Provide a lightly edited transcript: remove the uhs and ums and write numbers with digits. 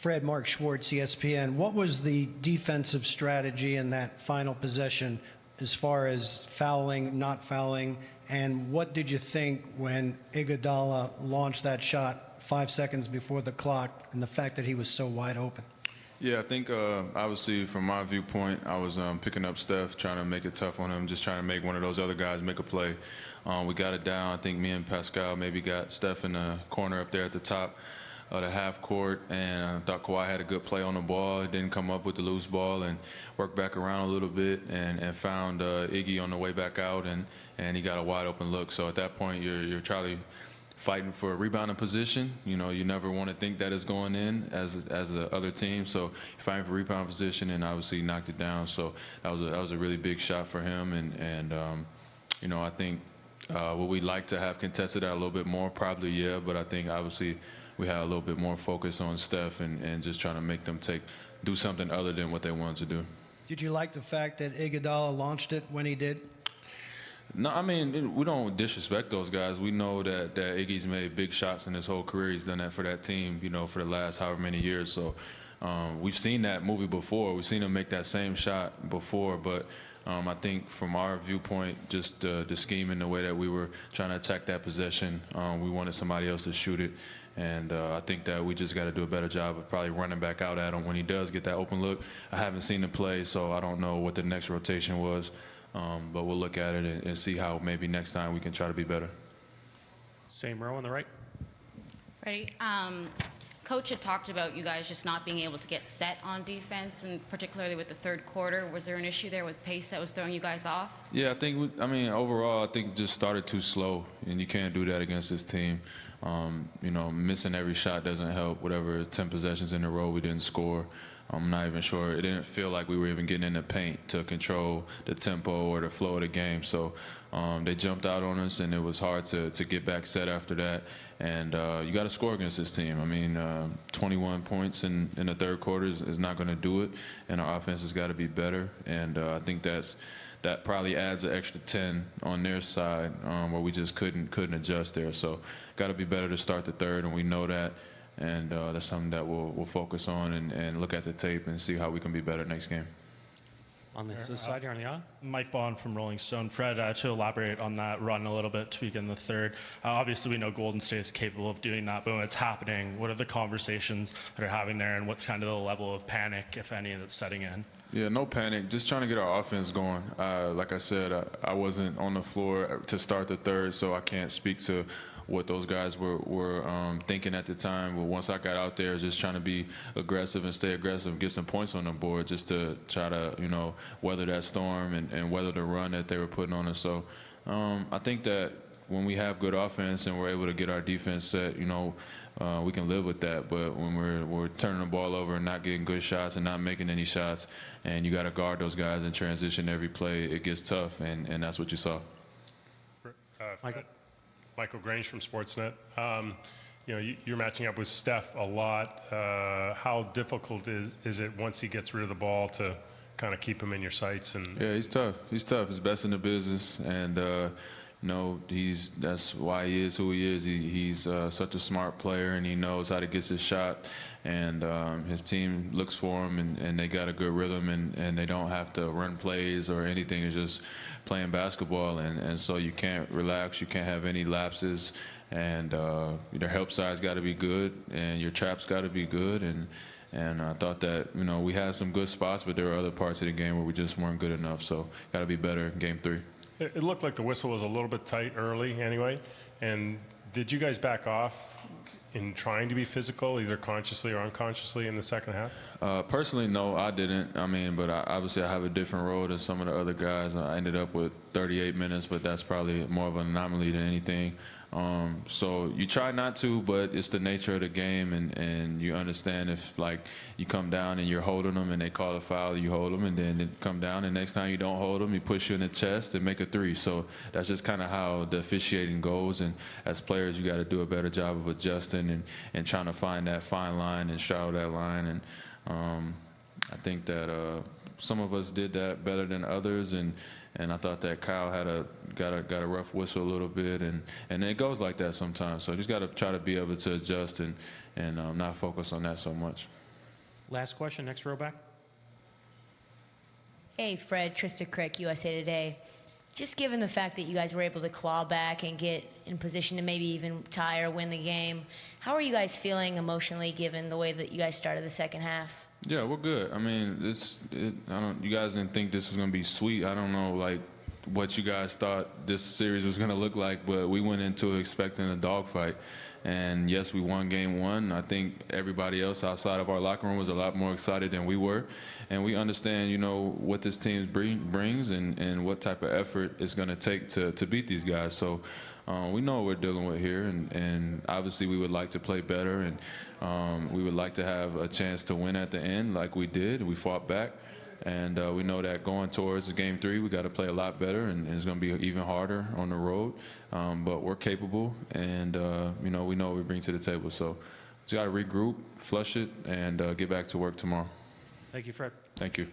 Fred Mark Schwartz, ESPN. What was the defensive strategy in that final possession as far as fouling, not fouling, and what did you think when Iguodala launched that shot 5 seconds before the clock and the fact that he was so wide open? Yeah, I think obviously from my viewpoint, I was picking up Steph, trying to make it tough on him, just trying to make one of those other guys make a play. We got it down. I think me and Pascal maybe got Steph in the corner up there at the top of the half court, and I thought Kawhi had a good play on the ball. Didn't come up with the loose ball and worked back around a little bit and found Iggy on the way back out, and he got a wide open look. So at that point, you're trying to fighting for a rebounding position. You know, you never want to think that it's going in as the other team. So you're fighting for rebound position, and obviously knocked it down. So that was a really big shot for him. And you know, I think would we like to have contested that a little bit more? Probably, yeah. But I think obviously we had a little bit more focus on Steph and just trying to make them do something other than what they wanted to do. Did you like the fact that Iguodala launched it when he did? No, I mean, we don't disrespect those guys. We know that Iggy's made big shots in his whole career. He's done that for that team, you know, for the last however many years. So we've seen that movie before. We've seen him make that same shot before. But I think from our viewpoint, just the scheme and the way that we were trying to attack that possession, we wanted somebody else to shoot it. And I think that we just got to do a better job of probably running back out at him when he does get that open look. I haven't seen him play, so I don't know what the next rotation was. But we'll look at it and see how maybe next time we can try to be better. Same row on the right. Freddie, Coach had talked about you guys just not being able to get set on defense, and particularly with the third quarter. Was there an issue there with pace that was throwing you guys off? Yeah, I think, overall, I think it just started too slow, and you can't do that against this team. You know, missing every shot doesn't help. Whatever, 10 possessions in a row, we didn't score. I'm not even sure. It didn't feel like we were even getting in the paint to control the tempo or the flow of the game. So they jumped out on us, and it was hard to get back set after that. And you got to score against this team. I mean, 21 points in the third quarter is not going to do it, and our offense has got to be better. And I think that probably adds an extra 10 on their side where we just couldn't adjust there. So got to be better to start the third, and we know that. And that's something that we'll focus on and look at the tape and see how we can be better next game. On this side here on the aisle. Mike Bond from Rolling Stone. Fred, to elaborate on that run a little bit, tweak in the third. Obviously, we know Golden State is capable of doing that, but when it's happening, what are the conversations that are having there, and what's kind of the level of panic, if any, that's setting in? Yeah, no panic. Just trying to get our offense going. Like I said, I wasn't on the floor to start the third, so I can't speak to what those guys were thinking at the time. But once I got out there, just trying to be aggressive and stay aggressive, get some points on the board, just to try to, you know, weather that storm and weather the run that they were putting on us. So I think that when we have good offense and we're able to get our defense set, you know, we can live with that. But when we're turning the ball over and not getting good shots and not making any shots, and you got to guard those guys in transition every play, it gets tough, and that's what you saw. Michael Grange from Sportsnet. You know, you're matching up with Steph a lot. How difficult is it once he gets rid of the ball to kind of keep him in your sights? And yeah, he's tough. He's tough. He's best in the business, and you know, that's why he is who he is. He's such a smart player, and he knows how to get his shot. And his team looks for him, and they got a good rhythm, and they don't have to run plays or anything. It's just playing basketball, and so you can't relax. You can't have any lapses, and your help side's got to be good, and your trap's got to be good. And I thought that, you know, we had some good spots, but there were other parts of the game where we just weren't good enough. So got to be better in Game 3. It looked like the whistle was a little bit tight early anyway. And did you guys back off in trying to be physical, either consciously or unconsciously, in the second half? Personally, no, I didn't. I mean, but obviously I have a different role than some of the other guys. I ended up with 38 minutes, but that's probably more of an anomaly than anything. So you try not to, but it's the nature of the game, and you understand if, like, you come down and you're holding them and they call a foul, you hold them, and then it come down, and next time you don't hold them, you push you in the chest and make a three. So that's just kind of how the officiating goes, and as players, you got to do a better job of adjusting and trying to find that fine line and straddle that line. And I think that some of us did that better than others, and I thought that Kyle got a rough whistle a little bit, and it goes like that sometimes. So you just got to try to be able to adjust and not focus on that so much. Last question, next row back. Hey, Fred, Trista Crick, USA Today. Just given the fact that you guys were able to claw back and get in position to maybe even tie or win the game, how are you guys feeling emotionally given the way that you guys started the second half? Yeah, we're good. I mean, you guys didn't think this was gonna be sweet. I don't know, like, what you guys thought this series was gonna look like, but we went into it expecting a dogfight. And yes, we won game one. I think everybody else outside of our locker room was a lot more excited than we were. And we understand, you know, what this team brings and what type of effort it's gonna take to beat these guys. So we know what we're dealing with here, and obviously we would like to play better, and we would like to have a chance to win at the end like we did. We fought back. And we know that going towards game 3, we got to play a lot better, and it's going to be even harder on the road. But we're capable, and you know, we know what we bring to the table. So just got to regroup, flush it, and get back to work tomorrow. Thank you, Fred. Thank you.